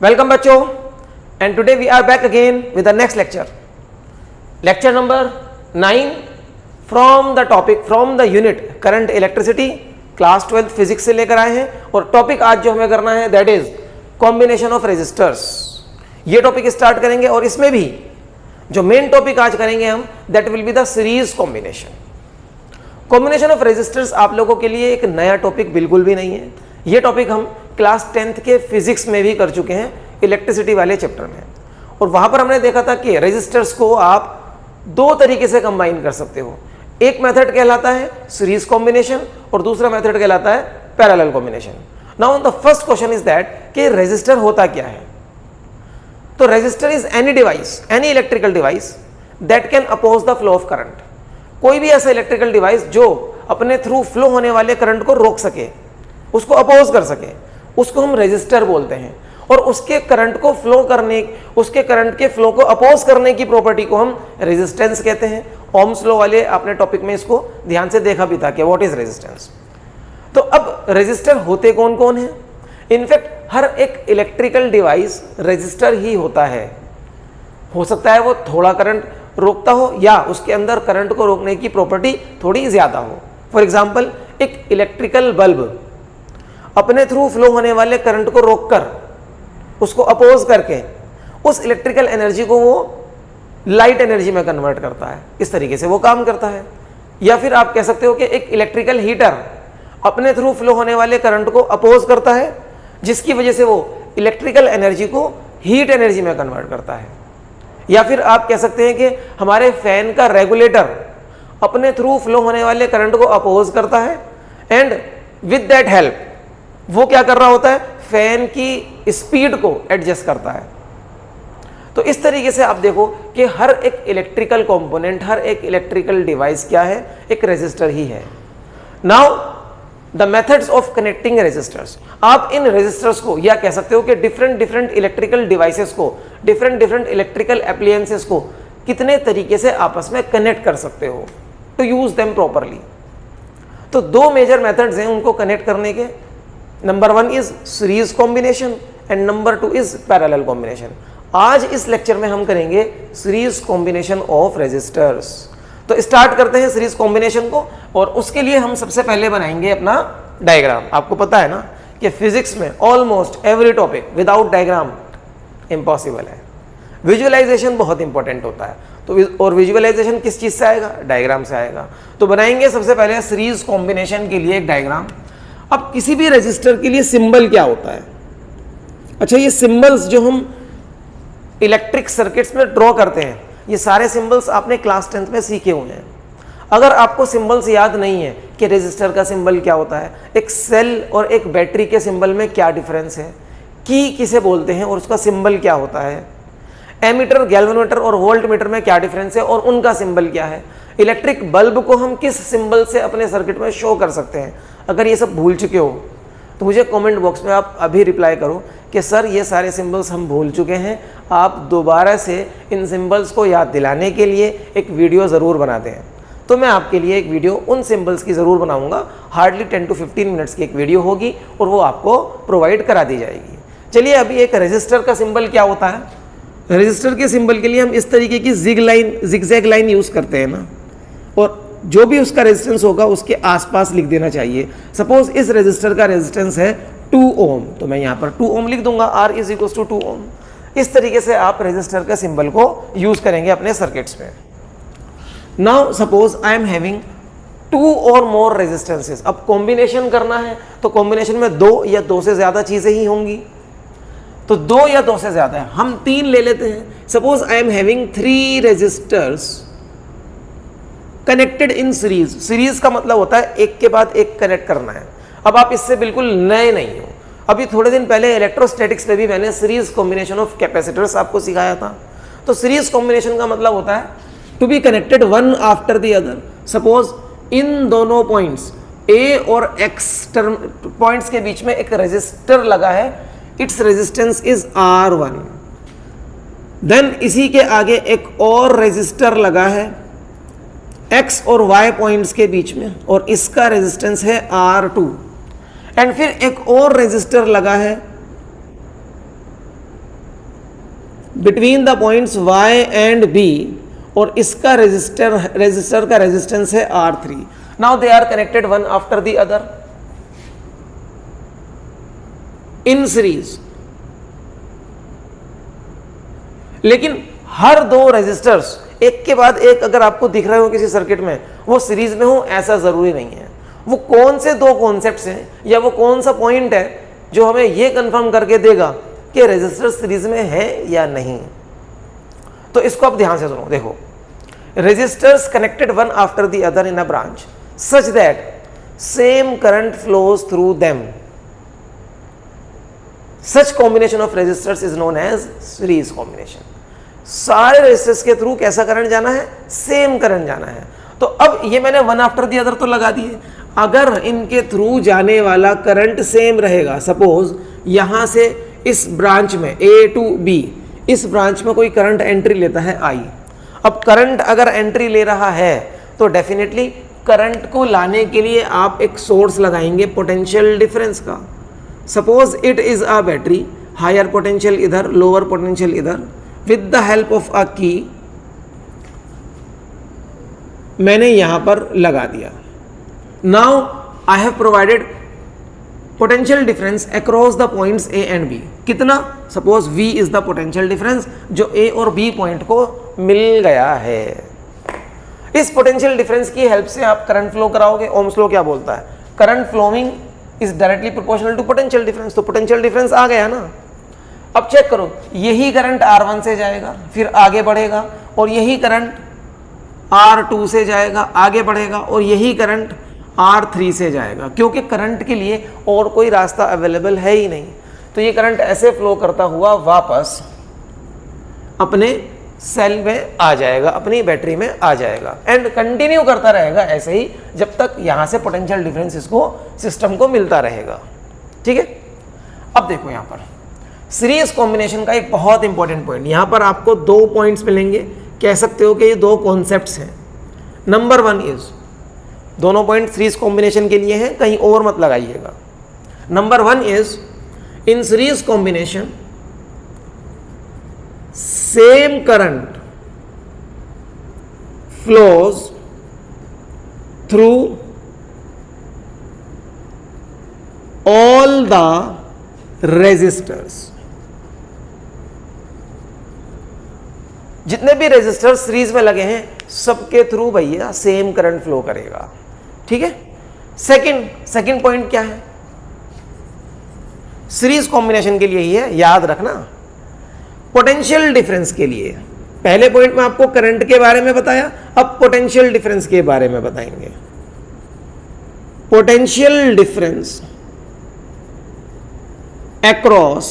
Welcome बच्चों, and today we are back again with the next lecture number 9 from the topic from the unit current electricity class 12 physics से लेकर आए हैं। और topic आज जो हमें करना है that is combination of resistors. ये टॉपिक स्टार्ट करेंगे और इसमें भी जो मेन टॉपिक आज करेंगे हम that will be the series combination of resistors. आप लोगों के लिए एक नया टॉपिक बिल्कुल भी नहीं है। ये टॉपिक हम क्लास 10th के फिजिक्स में भी कर चुके हैं इलेक्ट्रिसिटी वाले चैप्टर में, और वहां पर हमने देखा था कि रेजिस्टर्स को आप दो तरीके से कंबाइन कर सकते हो। एक मेथड कहलाता है सीरीज कॉम्बिनेशन और दूसरा मेथड कहलाता है parallel combination. Now the first question is that कि रेजिस्टर होता क्या है। तो resistor is any device, any electrical device that can oppose the flow of current. कोई भी ऐसा इलेक्ट्रिकल डिवाइस जो अपने थ्रू फ्लो होने वाले करंट को रोक सके, उसको अपोज कर सके, उसको हम रेजिस्टर बोलते हैं। और उसके करंट को फ्लो करने, उसके करंट के फ्लो को अपोज करने की प्रॉपर्टी को हम रेजिस्टेंस कहते हैं। ओम्स लॉ वाले आपने टॉपिक में इसको ध्यान से देखा भी था कि व्हाट इज रेजिस्टेंस। तो अब रेजिस्टर होते कौन कौन है? इनफैक्ट हर एक इलेक्ट्रिकल डिवाइस रेजिस्टर ही होता है। हो सकता है वो थोड़ा करंट रोकता हो या उसके अंदर करंट को रोकने की प्रॉपर्टी थोड़ी ज्यादा हो। फॉर एग्जाम्पल, एक इलेक्ट्रिकल बल्ब अपने थ्रू फ्लो होने वाले करंट को रोककर, उसको अपोज करके उस इलेक्ट्रिकल एनर्जी को वो लाइट एनर्जी में कन्वर्ट करता है। इस तरीके से वो काम करता है। या फिर आप कह सकते हो कि एक इलेक्ट्रिकल हीटर अपने थ्रू फ्लो होने वाले करंट को अपोज करता है, जिसकी वजह से वो इलेक्ट्रिकल एनर्जी को हीट एनर्जी में कन्वर्ट करता है। या फिर आप कह सकते हैं कि हमारे फैन का रेगुलेटर अपने थ्रू फ्लो होने वाले करंट को अपोज करता है एंड विद दैट हेल्प वो क्या कर रहा होता है, फैन की स्पीड को एडजस्ट करता है। तो इस तरीके से आप देखो कि हर एक इलेक्ट्रिकल कंपोनेंट, हर एक इलेक्ट्रिकल डिवाइस क्या है, एक रेजिस्टर ही है। Now the methods of connecting resistors. आप इन रेजिस्टर्स को या कह सकते हो कि डिफरेंट इलेक्ट्रिकल डिवाइसेस को, डिफरेंट इलेक्ट्रिकल एप्लायंसेस को कितने तरीके से आपस में कनेक्ट कर सकते हो टू यूज देम प्रॉपरली। तो दो मेजर मेथड्स हैं उनको कनेक्ट करने के। Number 1 is series combination and number 2 is parallel combination. आज इस लेक्चर में हम करेंगे सीरीज कॉम्बिनेशन ऑफ रेजिस्टर्स। तो स्टार्ट करते हैं सीरीज कॉम्बिनेशन को, और उसके लिए हम सबसे पहले बनाएंगे अपना डायग्राम। आपको पता है ना कि फिजिक्स में almost every topic without diagram impossible है। विजुअलाइजेशन बहुत इंपॉर्टेंट होता है। तो और विजुअलाइजेशन किस चीज से आएगा? डायग्राम से आएगा। तो बनाएंगे सबसे पहले सीरीज कॉम्बिनेशन के लिए एक डायग्राम। अब किसी भी रेजिस्टर के लिए सिंबल क्या होता है? अच्छा, ये सिंबल्स जो हम इलेक्ट्रिक सर्किट्स में ड्रॉ करते हैं, ये सारे सिंबल्स आपने क्लास 10th में सीखे हुए हैं। अगर आपको सिंबल्स याद नहीं है कि रेजिस्टर का सिंबल क्या होता है, एक सेल और एक बैटरी के सिंबल में क्या डिफरेंस है, की किसे बोलते हैं और उसका सिंबल क्या होता है, एमीटर, गैल्वेनोमीटर और वोल्ट मीटर में क्या डिफरेंस है और उनका सिंबल क्या है, इलेक्ट्रिक बल्ब को हम किस सिंबल से अपने सर्किट में शो कर सकते हैं, अगर ये सब भूल चुके हो तो मुझे कमेंट बॉक्स में आप अभी रिप्लाई करो कि सर ये सारे सिंबल्स हम भूल चुके हैं, आप दोबारा से इन सिंबल्स को याद दिलाने के लिए एक वीडियो ज़रूर बनाते हैं। तो मैं आपके लिए एक वीडियो उन सिंबल्स की ज़रूर बनाऊंगा। हार्डली 10 to 15 मिनट्स की एक वीडियो होगी और वो आपको प्रोवाइड करा दी जाएगी। चलिए, अभी एक रेजिस्टर का सिंबल क्या होता है। रेजिस्टर के सिंबल के लिए हम इस तरीके की जिगजैग लाइन यूज़ करते हैं ना, और जो भी उसका रेजिस्टेंस होगा उसके आसपास लिख देना चाहिए। सपोज इस रेजिस्टर का रेजिस्टेंस है 2 ओम, तो मैं यहाँ पर 2 ओम लिख दूंगा, R इज इक्वल टू 2 ओम। इस तरीके से आप रेजिस्टर का सिंबल को यूज करेंगे अपने सर्किट्स में। Now suppose I am having 2 और मोर रेजिस्टेंसेस। अब कॉम्बिनेशन करना है तो कॉम्बिनेशन में 2 या 2 से ज्यादा चीजें ही होंगी। तो 2 या 2 से ज्यादा है, हम 3 ले लेते हैं। Suppose I am having 3 resistors connected in series. Series का मतलब होता है एक के बाद एक कनेक्ट करना है। अब आप इससे बिल्कुल नए नहीं हो। अभी थोड़े दिन पहले इलेक्ट्रोस्टैटिक्स में भी मैंने सीरीज कॉम्बिनेशन ऑफ कैपेसिटर्स आपको सिखाया था। तो सीरीज कॉम्बिनेशन का मतलब होता है to be connected one after the other. Suppose इन दोनों पॉइंट्स ए और एक्स टर्म पॉइंट्स के बीच में एक रेजिस्टर लगा है, its resistance is R1। Then इसी के आगे एक और रेजिस्टर लगा है X और Y पॉइंट्स के बीच में, और इसका रेजिस्टेंस है R2। एंड फिर एक और रेजिस्टर लगा है between the points y and b, और इसका रेजिस्टर का रेजिस्टेंस है R3। Now they are connected one after the other in series, लेकिन हर दो रेजिस्टर्स एक के बाद एक अगर आपको दिख रहे हो किसी सर्किट में, वो सीरीज में हो ऐसा जरूरी नहीं है। वो कौन से दो कॉन्सेप्ट्स हैं या वो कौन सा पॉइंट है जो हमें ये कंफर्म करके देगा कि रेजिस्टर सीरीज में है या नहीं, तो इसको आप ध्यान से सुनो। देखो, resistors connected one after the other in a branch such that same current flows through them, such combination of resistors is known as series combination. सारे रेजिस्टर्स के थ्रू कैसा करंट जाना है? सेम करंट जाना है। तो अब ये मैंने वन आफ्टर द अदर तो लगा दिए, अगर इनके थ्रू जाने वाला करंट सेम रहेगा, सपोज यहां से इस ब्रांच में A टू B, इस ब्रांच में कोई करंट एंट्री लेता है I। अब करंट अगर एंट्री ले रहा है तो डेफिनेटली करंट को लाने के लिए आप एक सोर्स लगाएंगे पोटेंशियल डिफरेंस का। Suppose it is a battery, higher potential इधर, लोअर पोटेंशियल इधर, with the help of a key मैंने यहां पर लगा दिया। Now I have provided potential difference across the points A and B। कितना? Suppose V is the potential difference जो A और B पॉइंट को मिल गया है। इस पोटेंशियल डिफरेंस की हेल्प से आप करंट फ्लो कराओगे। ओम्स लॉ क्या बोलता है? Current flowing is directly proportional to potential difference. तो पोटेंशियल डिफरेंस आ गया ना। अब चेक करो, यही करंट R1 से जाएगा, फिर आगे बढ़ेगा, और यही करंट R2 से जाएगा, आगे बढ़ेगा, और यही करंट R3 से जाएगा, क्योंकि करंट के लिए और कोई रास्ता अवेलेबल है ही नहीं। तो ये करंट ऐसे फ्लो करता हुआ वापस अपने सेल में आ जाएगा, अपनी बैटरी में आ जाएगा, एंड कंटिन्यू करता रहेगा ऐसे ही जब तक यहां से पोटेंशियल डिफरेंस इसको सिस्टम को मिलता रहेगा। ठीक है। अब देखो यहां पर सीरीज कॉम्बिनेशन का एक बहुत इंपॉर्टेंट पॉइंट, यहां पर आपको दो पॉइंट्स मिलेंगे, कह सकते हो कि ये दो कॉन्सेप्ट्स हैं। नंबर वन इज, दोनों पॉइंट सीरीज कॉम्बिनेशन के लिए हैं, कहीं और मत लगाइएगा। Number one is, in series combination same current flows through all the resistors. जितने भी रेजिस्टर सीरीज में लगे हैं सबके थ्रू भैया सेम करंट फ्लो करेगा। ठीक है। सेकंड पॉइंट क्या है? सीरीज कॉम्बिनेशन के लिए ही है, याद रखना। पोटेंशियल डिफरेंस के लिए, पहले पॉइंट में आपको करंट के बारे में बताया, अब पोटेंशियल डिफरेंस के बारे में बताएंगे। Potential difference across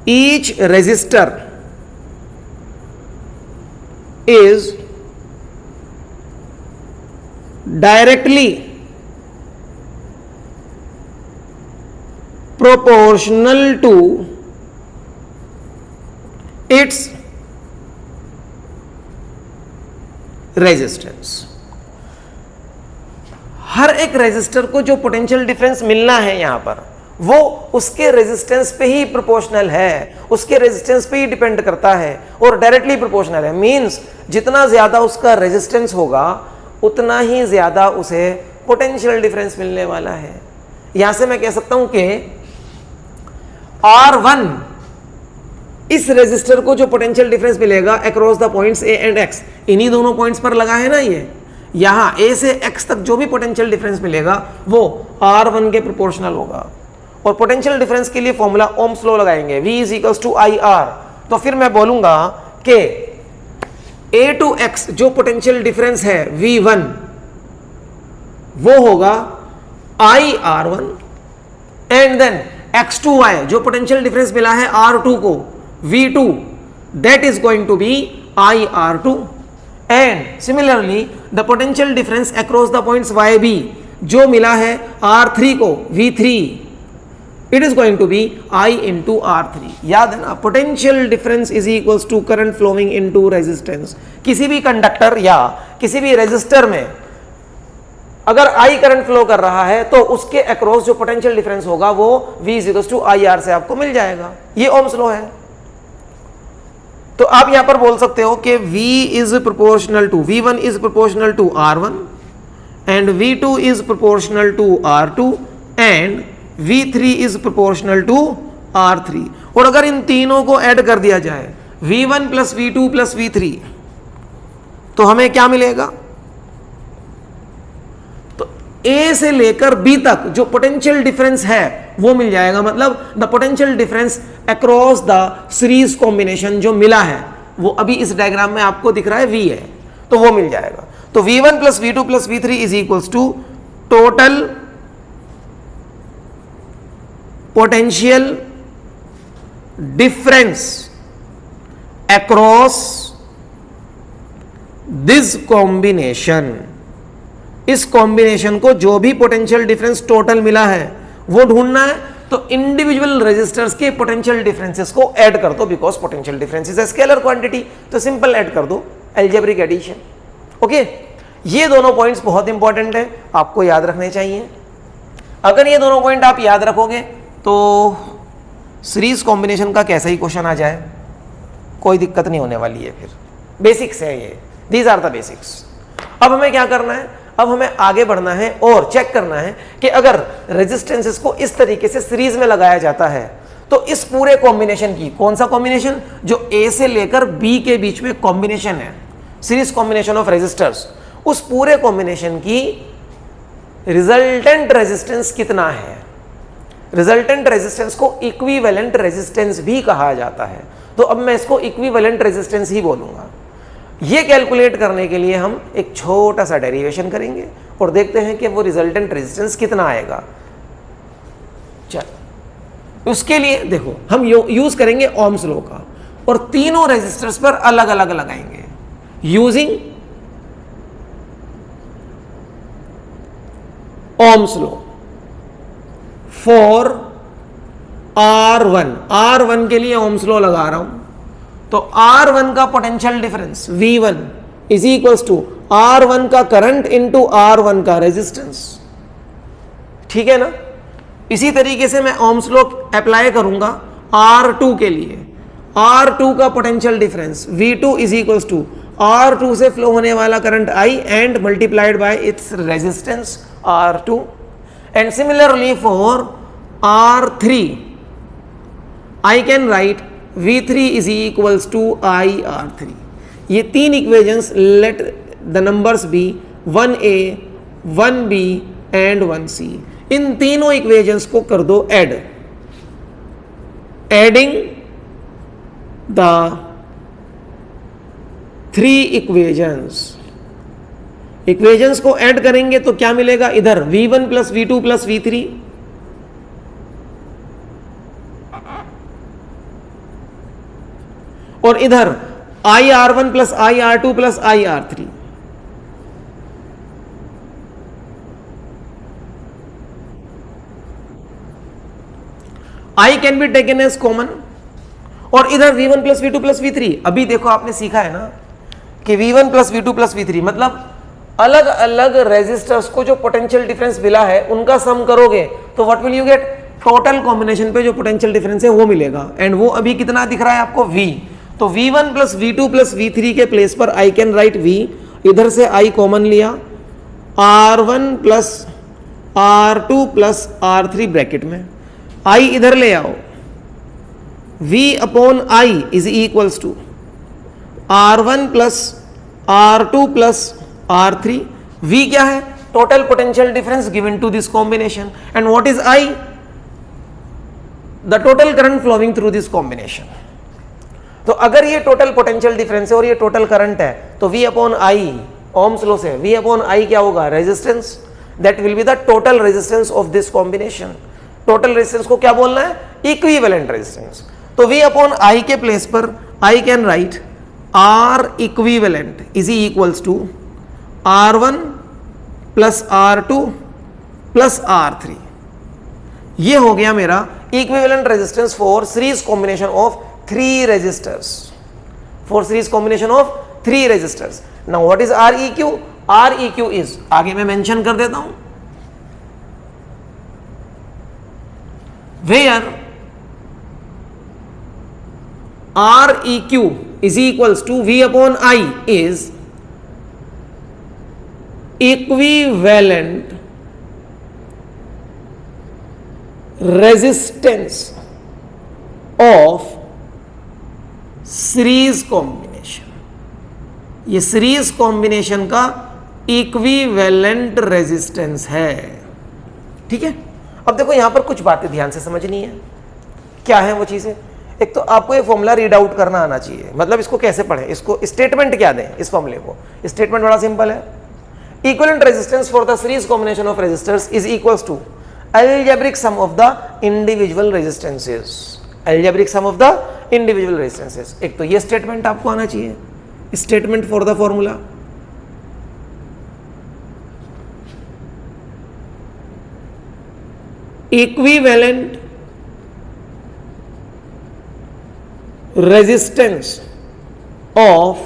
each resistor is directly proportional to its resistance। हर एक रेजिस्टर को जो पोटेंशियल डिफरेंस मिलना है यहां पर, वो उसके रेजिस्टेंस पे ही प्रोपोर्शनल है, उसके रेजिस्टेंस पे ही डिपेंड करता है और डायरेक्टली प्रोपोर्शनल है। मींस जितना ज्यादा उसका रेजिस्टेंस होगा उतना ही ज्यादा उसे पोटेंशियल डिफरेंस मिलने वाला है। यहां से मैं कह सकता हूं कि R1, इस रेजिस्टर को जो पोटेंशियल डिफरेंस मिलेगा across the points A and X, इन्हीं दोनों पॉइंट्स पर लगा है ना, ये यहां A से X तक जो भी पोटेंशियल डिफरेंस मिलेगा वो R1 के प्रोपोर्शनल होगा। और पोटेंशियल डिफरेंस के लिए फॉर्मूला ओम्स लॉ लगाएंगे, V is equals to IR। तो फिर मैं बोलूंगा कि A टू X जो पोटेंशियल डिफरेंस है V1, वो होगा IR1, and then X to Y जो पोटेंशियल डिफरेंस मिला है R2 को V2, that is going to be IR2। And similarly the potential difference across the points YB जो मिला है R3 को V3, it is going to be I into R3। याद है ना, potential difference is equals to current flowing into resistance. किसी भी conductor या किसी भी रेजिस्टर में अगर I करंट फ्लो कर रहा है तो उसके अक्रॉस जो पोटेंशियल डिफरेंस होगा वो V इज टू IR से आपको मिल जाएगा। ये ओम्स लॉ है। तो आप यहां पर बोल सकते हो कि V is proportional to V1 is proportional to R1 and V2 is proportional to R2 and V3 is proportional to R3। और अगर इन तीनों को ऐड कर दिया जाए V1 plus V2 plus V3 तो हमें क्या मिलेगा? तो A से लेकर B तक जो पोटेंशियल डिफरेंस है वो मिल जाएगा। मतलब the potential difference across the series combination जो मिला है वो अभी इस डायग्राम में आपको दिख रहा है V है, तो वो मिल जाएगा। तो V1 plus V2 plus V3 is equals to total potential difference across this combination. इस कॉम्बिनेशन को जो भी पोटेंशियल डिफरेंस टोटल मिला है वो ढूंढना है, तो इंडिविजुअल रेजिस्टर्स के पोटेंशियल डिफरेंसेस को ऐड कर दो, because potential difference is a scalar quantity, तो सिंपल ऐड कर दो, अलजेब्रिक एडिशन। ओके, ये दोनों पॉइंट्स बहुत इंपॉर्टेंट है, आपको याद रखने चाहिए। अगर ये दोनों पॉइंट आप याद रखोगे तो सीरीज कॉम्बिनेशन का कैसा ही क्वेश्चन आ जाए कोई दिक्कत नहीं होने वाली है। फिर बेसिक्स है ये, दीज आर द बेसिक्स। अब हमें क्या करना है? अब हमें आगे बढ़ना है और चेक करना है कि अगर रेजिस्टेंसेस को इस तरीके से सीरीज में लगाया जाता है तो इस पूरे कॉम्बिनेशन की, कौन सा कॉम्बिनेशन? जो A से लेकर B के बीच में कॉम्बिनेशन है, सीरीज कॉम्बिनेशन ऑफ रेजिस्टर्स, उस पूरे कॉम्बिनेशन की रिजल्टेंट रेजिस्टेंस कितना है? रिजल्टेंट रेजिस्टेंस को इक्विवेलेंट रेजिस्टेंस भी कहा जाता है। तो अब मैं इसको इक्विवेलेंट रेजिस्टेंस ही बोलूंगा। ये कैलकुलेट करने के लिए हम एक छोटा सा डेरिवेशन करेंगे और देखते हैं कि वो रिजल्टेंट रेजिस्टेंस कितना आएगा। चलो, उसके लिए देखो हम यूज करेंगे ओम्स लॉ का और तीनों रेजिस्टर्स पर अलग अलग लगाएंगे using Ohm's law for R1 के लिए ओम्स लॉ लगा रहा हूं। तो R1 का potential difference V1 is equals to R1 का करंट इंटू R1 का रेजिस्टेंस। ठीक है ना? इसी तरीके से मैं ओम्स लॉ अप्लाई करूंगा R2 के लिए। R2 का potential difference V2 is equals to R2 से फ्लो होने वाला current I and multiplied by its resistance R2। And similarly for R3 I can write V3 is equals to IR3। ये तीन equations, let the numbers be 1A, 1B and 1C। इन तीनों equations को कर दो add. Adding the three equations को add करेंगे तो क्या मिलेगा? इधर V1 plus V2 plus V3 और इधर IR1 plus IR2 plus IR3। I can be taken as common और इधर V1 plus V2 plus V3। अभी देखो आपने सीखा है ना कि V1 plus V2 plus V3 मतलब अलग अलग रेजिस्टर्स को जो पोटेंशियल डिफरेंस मिला है उनका सम करोगे तो what will you get? Total combination पे जो पोटेंशियल डिफरेंस है वो मिलेगा। एंड वो अभी कितना दिख रहा है आपको? V। तो V1 plus V2 plus V3 के प्लेस पर I कैन राइट V, इधर से I कॉमन लिया, R1 plus R2 plus R3 bracket में, I इधर ले आओ, V upon I is equals to R1 plus R2 plus R3। V क्या है? Total potential difference given to this combination. And what is I? The total current flowing through this combination. तो अगर ये total potential difference है और ये total current है तो V upon I, Ohm's law से V अपॉन आई क्या होगा? Resistance. That will be the total resistance of this combination. Total resistance को क्या बोलना है? Equivalent resistance. तो V अपॉन आई के प्लेस पर I can write R equivalent is equals to R1 plus R2 plus R3। ये हो गया मेरा equivalent resistance for series combination of three resistors, for series combination of three resistors. Now what is Req? R E Q is, आगे मैं mention कर देता हूं, where R E Q is equals to V upon I is equivalent resistance of series combination. ये series combination का equivalent resistance है। ठीक है, अब देखो यहां पर कुछ बातें ध्यान से समझनी है। क्या है वो चीजें? एक तो आपको ये फॉर्मूला रीड आउट करना आना चाहिए, मतलब इसको कैसे पढ़ें, इसको स्टेटमेंट क्या दें इस फॉर्मूले को। स्टेटमेंट बड़ा सिंपल है, equivalent resistance for the series combination of resistors is equals to algebraic sum of the individual resistances, algebraic sum of the individual resistances। एक तो ये स्टेटमेंट आपको आना चाहिए, statement for the formula. Equivalent resistance of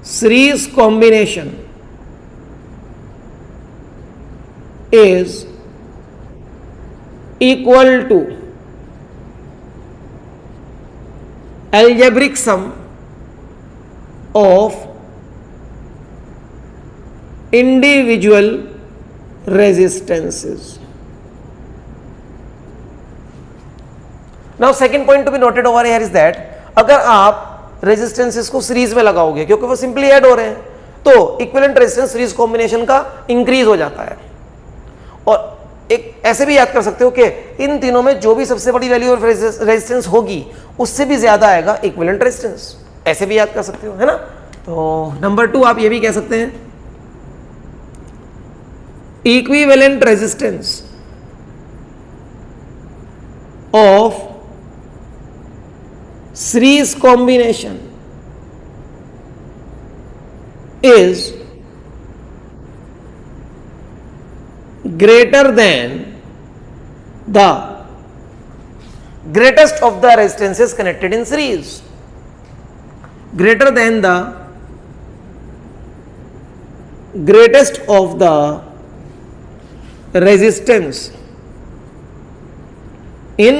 series combination is equal to algebraic sum of individual resistances। Now second point to be noted over here is that अगर आप resistances को series में लगाओगे, क्योंकि वो सिंपली ऐड हो रहे हैं, तो इक्विवेलेंट रेजिस्टेंस सीरीज कॉम्बिनेशन का इंक्रीज हो जाता है। और एक ऐसे भी याद कर सकते हो कि इन तीनों में जो भी सबसे बड़ी वैल्यू ऑफ रेजिस्टेंस होगी उससे भी ज्यादा आएगा इक्विवेलेंट रेजिस्टेंस, ऐसे भी याद कर सकते हो, है ना। तो नंबर 2 आप ये भी कह सकते हैं, equivalent resistance of series combination is greater than the greatest of the resistances connected in series, greater than the greatest of the resistance in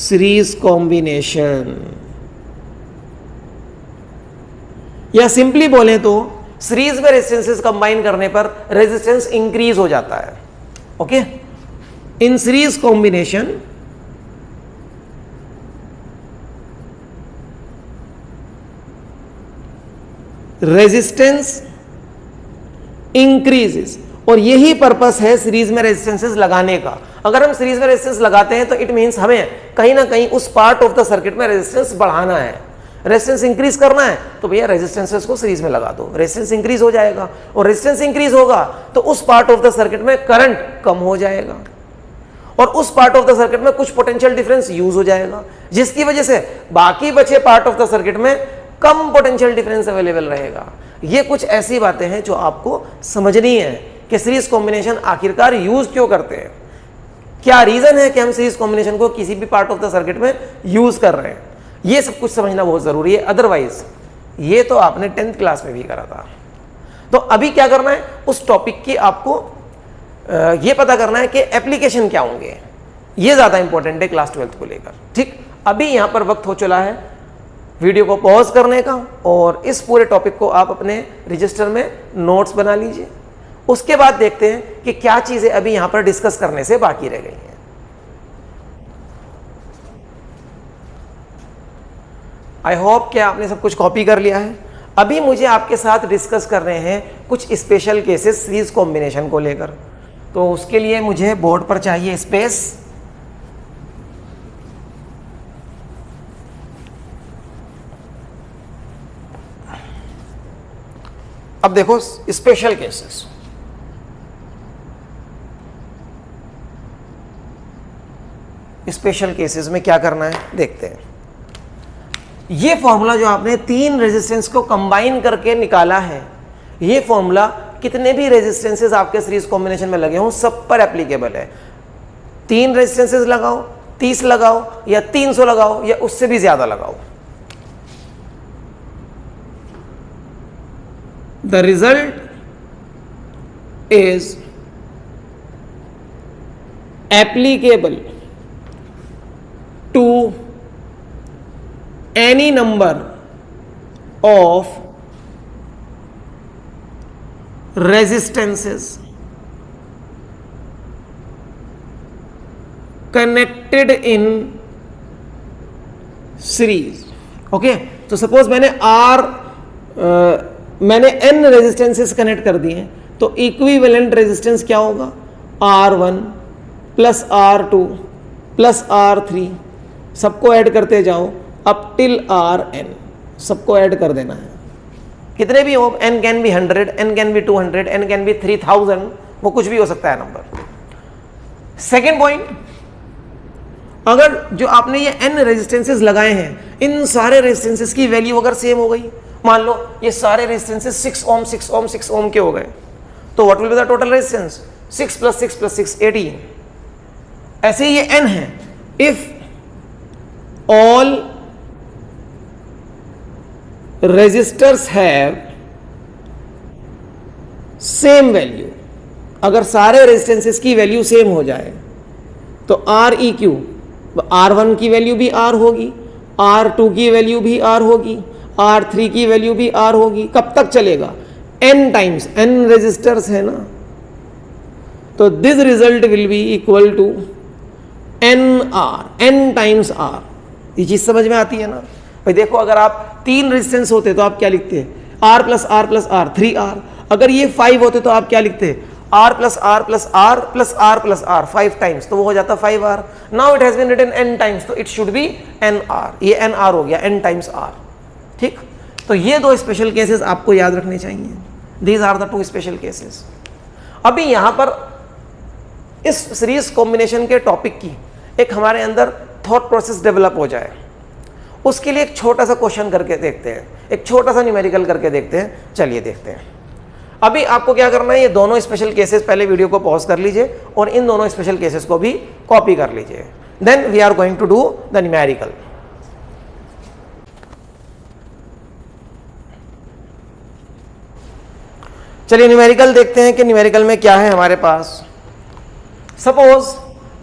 series combination। या सिंपली बोले तो सीरीज में रेजिस्टेंसेस कंबाइन करने पर रेजिस्टेंस इंक्रीज हो जाता है। Okay, इन series combination resistance increases, और यही पर्पस है सीरीज में रेजिस्टेंसेस लगाने का। अगर हम सीरीज में रेजिस्टेंस लगाते हैं तो इट मींस हमें कहीं ना कहीं उस पार्ट ऑफ द सर्किट में रेजिस्टेंस बढ़ाना है, रेजिस्टेंस इंक्रीज करना है, तो भैया रेजिस्टेंसेस को सीरीज में लगा दो, रेजिस्टेंस इंक्रीज हो जाएगा, और रेजिस्टेंस इंक्रीज होगा तो उस पार्ट ऑफ द सर्किट में करंट कम हो जाएगा, और उस पार्ट ऑफ द सर्किट में कुछ पोटेंशियल डिफरेंस यूज हो जाएगा, जिसकी वजह से बाकी बचे पार्ट ऑफ द सर्किट में कम पोटेंशियल डिफरेंस अवेलेबल रहेगा। ये कुछ ऐसी बातें हैं जो आपको समझनी है कि सीरीज कॉम्बिनेशन आखिरकार यूज क्यों करते हैं, क्या रीजन है कि हम सीरीज कॉम्बिनेशन को किसी भी पार्ट ऑफ द सर्किट में यूज कर रहे हैं। ये सब कुछ समझना बहुत जरूरी है, अदरवाइज ये तो आपने 10th क्लास में भी करा था। तो अभी क्या करना है, उस टॉपिक की आपको ये पता करना है कि एप्लीकेशन क्या होंगे, ये ज्यादा इंपॉर्टेंट है क्लास 12th को लेकर। ठीक, अभी यहां पर वक्त हो चला है वीडियो को पॉज करने का, और इस पूरे टॉपिक को आप अपने रजिस्टर में नोट्स बना लीजिए। उसके बाद देखते हैं कि क्या चीजें अभी यहां पर डिस्कस करने से बाकी रह गई हैं। आई होप कि आपने सब कुछ कॉपी कर लिया है। अभी मुझे आपके साथ डिस्कस कर रहे हैं कुछ स्पेशल केसेस सीरीज कॉम्बिनेशन को लेकर, तो उसके लिए मुझे बोर्ड पर चाहिए स्पेस। अब देखो स्पेशल केसेस, स्पेशल केसेस में क्या करना है देखते हैं। ये फॉर्मूला जो आपने 3 रेजिस्टेंस को कंबाइन करके निकाला है, ये फॉर्मूला कितने भी रेजिस्टेंसेस आपके सीरीज कॉम्बिनेशन में लगे हों सब पर एप्लीकेबल है। 3 रेजिस्टेंसेस लगाओ, 30 लगाओ, या 300 लगाओ, या उससे भी ज्यादा लगाओ, the result is applicable to any number of resistances connected in series. Okay, तो सपोज मैंने n रेजिस्टेंसेस कनेक्ट कर दिए, तो इक्विवेलेंट रेजिस्टेंस क्या होगा? R1 plus R2 plus R3, सबको ऐड करते जाओ अप टिल Rn, सबको ऐड कर देना है। कितने भी हो, n can be 100, n can be 200, n can be 3000, वो कुछ भी हो सकता है नंबर। सेकेंड पॉइंट, अगर जो आपने ये n रेजिस्टेंसेस लगाए हैं, इन सारे रेजिस्टेंसेस की वैल्यू अगर सेम हो गई, मान लो ये सारे रेजिस्टेंसेस 6 ओम 6 ओम 6 ओम के हो गए, तो what will be the total resistance? 6 + 6 + 6 18। ऐसे ही ये n है, if all resistors have same value, अगर सारे रेजिस्टेंसेस की वैल्यू सेम हो जाए तो Req, R1 की वैल्यू भी R होगी, R2 की वैल्यू भी R होगी, R3 की वैल्यू भी R होगी। कब तक चलेगा? n टाइम्स, n रेजिस्टर्स है ना, तो this result will be equal to NR, n times R। ये चीज समझ में आती है ना भाई? देखो, अगर आप 3 रेजिस्टेंस होते तो आप क्या लिखते हैं? R plus R plus R, 3R। अगर ये 5 होते तो आप क्या लिखते हैं? R plus R plus R plus R plus R, 5 times, तो वो हो जाता 5R। Now it has been written n times, तो इट शुड बी NR, ये NR हो गया, n टाइम्स R। ठीक, तो ये 2 स्पेशल केसेस आपको याद रखने चाहिए। These are the 2 special cases. अभी यहां पर इस सीरीज कॉम्बिनेशन के टॉपिक की एक हमारे अंदर थॉट प्रोसेस डेवलप हो जाए, उसके लिए एक छोटा सा क्वेश्चन करके देखते हैं, एक छोटा सा न्यूमेरिकल करके देखते हैं। चलिए देखते हैं। अभी आपको क्या करना है, ये दोनों स्पेशल केसेस, पहले वीडियो को पॉज कर लीजिए और इन दोनों स्पेशल केसेस को भी कॉपी कर लीजिए। Then we are going to do the numerical. चलिए न्यूमेरिकल देखते हैं कि न्यूमेरिकल में क्या है हमारे पास। सपोज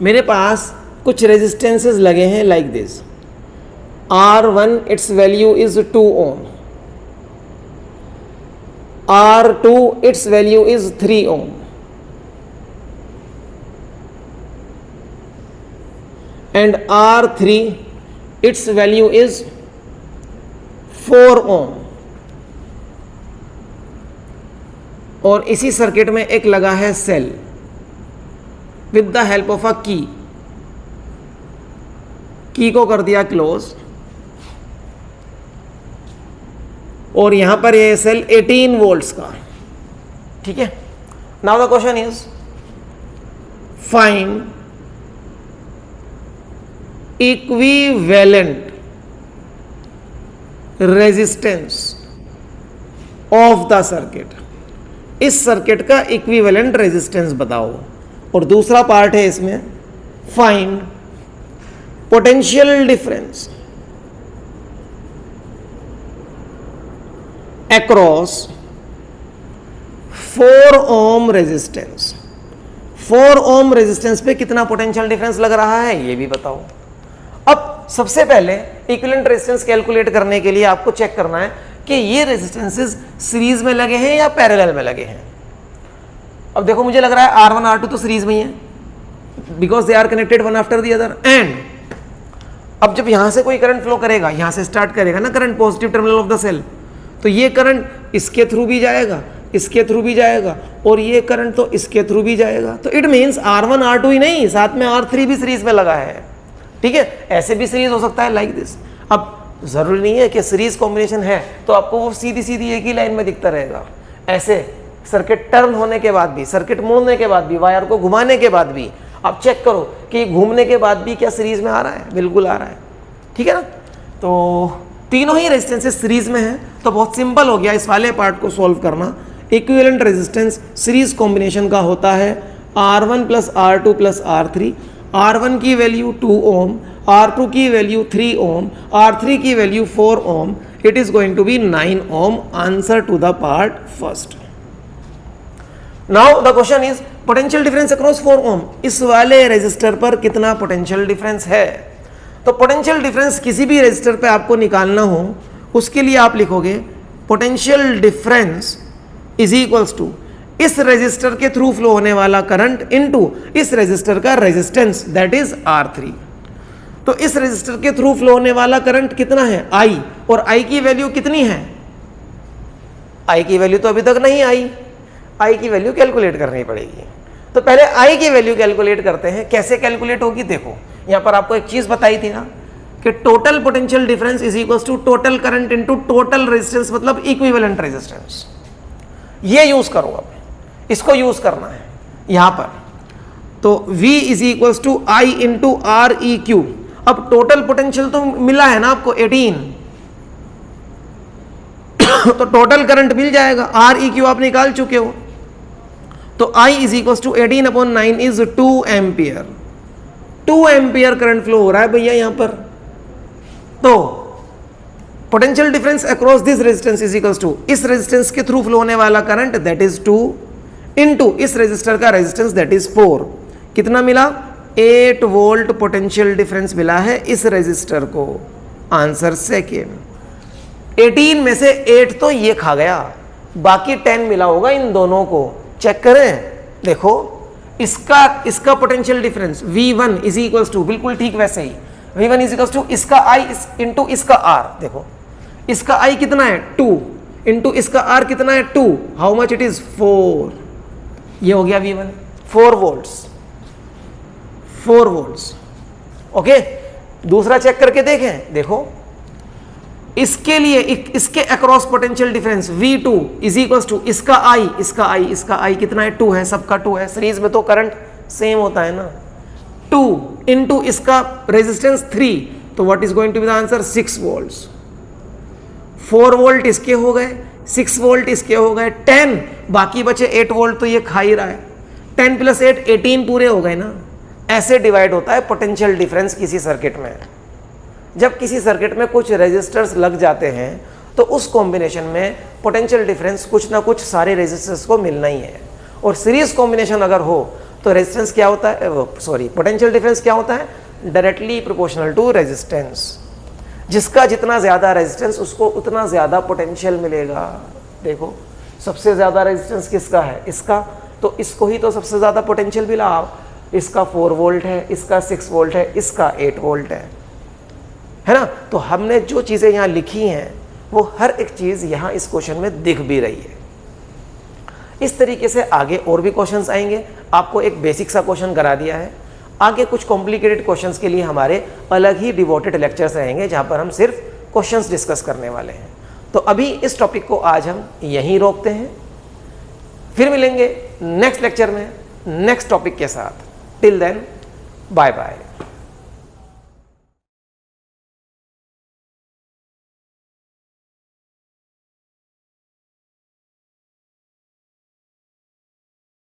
मेरे पास कुछ रेजिस्टेंसेस लगे हैं like this. R1 its value is 2 ohm, R2 its value is 3 ohm, and R3 its value is 4 ohm। और इसी सर्किट में एक लगा है cell with the help of a key को कर दिया क्लोज, और यहां पर ये सेल 18 वोल्ट्स का। ठीक है, now the question is find equivalent resistance of the circuit. इस सर्किट का इक्विवेलेंट रेजिस्टेंस बताओ। और दूसरा पार्ट है इसमें, find potential difference across 4 ohm resistance. 4 ohm resistance पे कितना पोटेंशियल डिफरेंस लग रहा है ये भी बताओ। अब सबसे पहले इक्विवेलेंट रेजिस्टेंस कैलकुलेट करने के लिए आपको चेक करना है कि ये रेजिस्टेंसेस सीरीज में लगे हैं या पैरेलल में लगे हैं। अब देखो, मुझे लग रहा है R1 R2 तो सीरीज में ही है, because they are connected one after the other. And अब जब यहां से कोई करंट फ्लो करेगा, यहां से स्टार्ट करेगा ना current, positive terminal of the cell, तो ये करंट इसके थ्रू भी जाएगा, इसके थ्रू भी जाएगा, और ये करंट तो इसके थ्रू भी जाएगा। तो इट मीन्स R1 R2 ही नहीं, साथ में R3 भी सीरीज में लगा है। ठीक है, ऐसे भी सीरीज हो सकता है लाइक दिस। अब जरूरी नहीं है कि सीरीज कॉम्बिनेशन है तो आपको वो सीधी सीधी एक ही लाइन में दिखता रहेगा। ऐसे सर्किट टर्न होने के बाद भी, सर्किट मोड़ने के बाद भी, वायर को घुमाने के बाद भी आप चेक करो कि घूमने के बाद भी क्या सीरीज में आ रहा है। बिल्कुल आ रहा है। ठीक है ना, तो तीनों ही रेजिस्टेंसेस सीरीज में है, तो बहुत सिंपल हो गया इस वाले पार्ट को सॉल्व करना। इक्विवेलेंट रेजिस्टेंस सीरीज कॉम्बिनेशन का होता है R1 plus R2 plus R3। R1 की वैल्यू 2 ओम, R2 की वैल्यू 3 ओम, R3 की value 4 ohm. It is going to be 9 ohm, answer to the part first. Now the question is potential difference across 4 ohm, इस वाले resistor पर कितना potential difference है। तो potential difference किसी भी रेजिस्टर पे आपको निकालना हो, उसके लिए आप लिखोगे potential difference is equals to इस रेजिस्टर के थ्रू फ्लो होने वाला करंट इनटू इस रेजिस्टर का रेजिस्टेंस दैट इज R3। तो इस रेजिस्टर के थ्रू फ्लो होने वाला करंट कितना है I, और I की वैल्यू कितनी है, I की वैल्यू तो अभी तक नहीं आई, I की वैल्यू कैलकुलेट करनी पड़ेगी। तो पहले I की वैल्यू कैलकुलेट करते हैं। कैसे कैलकुलेट होगी, देखो यहां पर आपको एक चीज बताई थी ना कि total potential difference is equals to total current into total resistance, मतलब इक्विवेलेंट रेजिस्टेंस। ये यूज करो, अब इसको यूज करना है यहां पर। तो V is equals to I into R E Q. अब टोटल पोटेंशियल तो मिला है ना आपको 18 तो टोटल करंट मिल जाएगा, आर ई क्यू आप निकाल चुके हो। तो I is equals to 18/9 is 2 ampere. 2 ampere current flow हो रहा है भैया यहां पर। तो potential difference across this resistance is equals to इस रेजिस्टेंस के थ्रू फ्लो होने वाला करंट दैट इज 2 इनटू इस रेजिस्टर का रेजिस्टेंस दैट इज 4। कितना मिला, 8 वोल्ट पोटेंशियल डिफरेंस मिला है इस रेजिस्टर को। Answer second. 18 में से 8 तो ये खा गया, बाकी 10 मिला होगा इन दोनों को। चेक करें, देखो इसका potential difference V1 is equals to, बिल्कुल ठीक वैसे ही V1 इज इक्वल्स टू इसका I इंटू इसका R। देखो इसका I कितना है 2 इंटू इसका R कितना है 2, हाउ मच इट इज 4। ये हो गया V1, 4 वोल्ट्स। ओके, दूसरा चेक करके देखें। देखो इसके लिए इसके across potential difference V2 is equals to इसका I कितना है 2 है, सबका 2 है, सीरीज में तो करंट सेम होता है ना। 2 इंटू इसका रेजिस्टेंस 3, तो what is going to be the answer 6 volts. 4 volt इसके हो गए, 6 वोल्ट इसके हो गए, 10 बाकी बचे 8 वोल्ट तो ये खा ही रहा है। 10 प्लस 8 18 पूरे हो गए ना। ऐसे डिवाइड होता है पोटेंशियल डिफरेंस किसी सर्किट में। जब किसी सर्किट में कुछ रेजिस्टर्स लग जाते हैं तो उस कॉम्बिनेशन में पोटेंशियल डिफरेंस कुछ ना कुछ सारे रेजिस्टर्स को मिलना ही है। और सीरीज कॉम्बिनेशन अगर हो तो रेजिस्टेंस क्या होता है, पोटेंशियल डिफरेंस क्या होता है, डायरेक्टली प्रोपोर्शनल टू रेजिस्टेंस। जिसका जितना ज्यादा रेजिस्टेंस उसको उतना ज्यादा पोटेंशियल मिलेगा। देखो सबसे ज्यादा रेजिस्टेंस किसका है, इसका, तो इसको ही तो सबसे ज्यादा पोटेंशियल मिला। इसका 4 वोल्ट है, इसका 6 वोल्ट है, इसका 8 वोल्ट है ना। तो हमने जो चीजें यहाँ लिखी हैं वो हर एक चीज यहाँ इस क्वेश्चन में दिख भी रही है। इस तरीके से आगे और भी क्वेश्चंस आएंगे। आपको एक बेसिक सा क्वेश्चन करा दिया है, आगे कुछ कॉम्प्लिकेटेड क्वेश्चंस के लिए हमारे अलग ही डिवोटेड लेक्चर्स रहेंगे जहां पर हम सिर्फ क्वेश्चंस डिस्कस करने वाले हैं। तो अभी इस टॉपिक को आज हम यहीं रोकते हैं, फिर मिलेंगे नेक्स्ट लेक्चर में नेक्स्ट टॉपिक के साथ। Till then bye bye.